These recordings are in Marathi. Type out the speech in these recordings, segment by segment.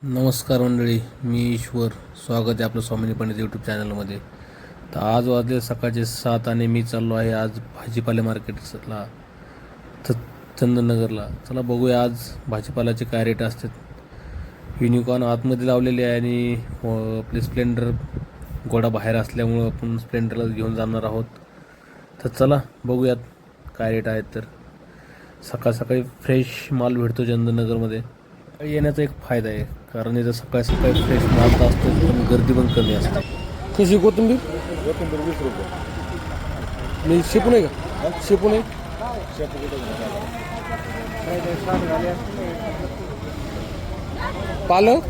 नमस्कार मंडळी, मी ईश्वर. स्वागत आहे आपलं स्वामिनी पंडित यूट्यूब चॅनलमध्ये. तर आज वाजले सकाळचे 7 आणि मी चाललो आहे आज भाजीपाले मार्केटला, तर चंदननगरला. चला बघूया आज भाजीपाल्याचे काय रेट असतात. युनिकॉर्न आतमध्ये लावलेले आहे आणि आपले स्प्लेंडर घोडा बाहेर असल्यामुळं आपण स्प्लेंडरला घेऊन जाणार आहोत. तर चला बघूयात काय रेट आहेत. तर सकाळ सकाळी फ्रेश माल भेटतो चंदननगरमध्ये. येण्याचा एक फायदा आहे, कारण इथं सकाळी सकाळी फ्रेश माल तर असतो, पण गर्दी पण कमी असते. कशी कोथिंबीर? 20 रुपये. मी शेपू नाही का? शेपू नाही. पालक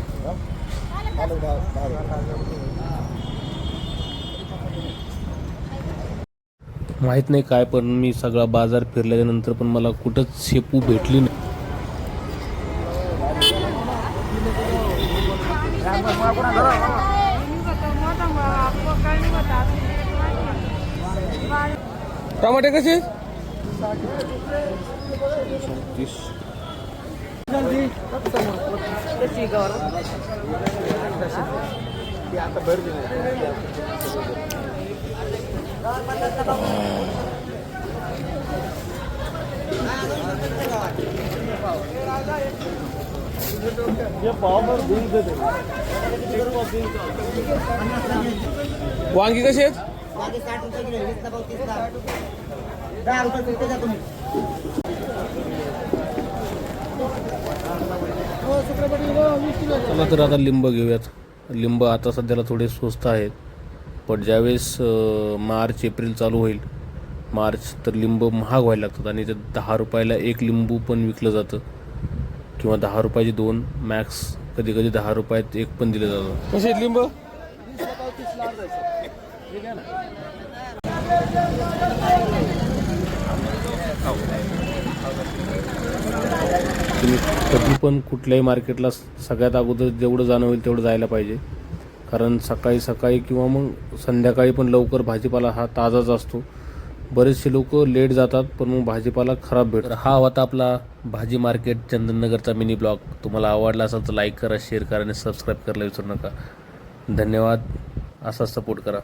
माहीत नाही काय, पण मी सगळा बाजार फिरल्यानंतर पण मला कुठंच शेपू भेटली नाही. टमाटे कसे? 30. वांगी कशी आहेत? 60 रुपये किलो, 20 ला 30 ला, 10 रुपये किलो द्या तुम्ही. चला तर आता लिंब घेऊयात. लिंब आता सध्याला थोडे स्वस्त आहेत, पण ज्यावेळेस मार्च एप्रिल चालू होईल, मार्च तर लिंब महाग व्हायला लागतात आणि ते 10 रुपयाला एक लिंबू पण विकलं जातं, किंवा 10 रुपयाचे 2 मॅक्स, कधी कधी 10 रुपयात एक पण दिलं जातं. कसे लिंब? तुम्ही कधी पण कुठल्याही मार्केटला सगळ्यात अगोदर जेवढं जाणं होईल तेवढं जायला पाहिजे, कारण सकाळी सकाळी किंवा मग संध्याकाळी पण लवकर भाजीपाला हा ताजाच असतो. बरेचसे लोक लेट जातात, पण मग भाजीपाला खराब भेटतो. हा होता आपला भाजी मार्केट चंदननगरचा मिनी ब्लॉग. तुम्हाला आवडला असेल तर लाईक करा, शेअर करा आणि सबस्क्राईब करायला विसरू नका. धन्यवाद. असा सपोर्ट करा.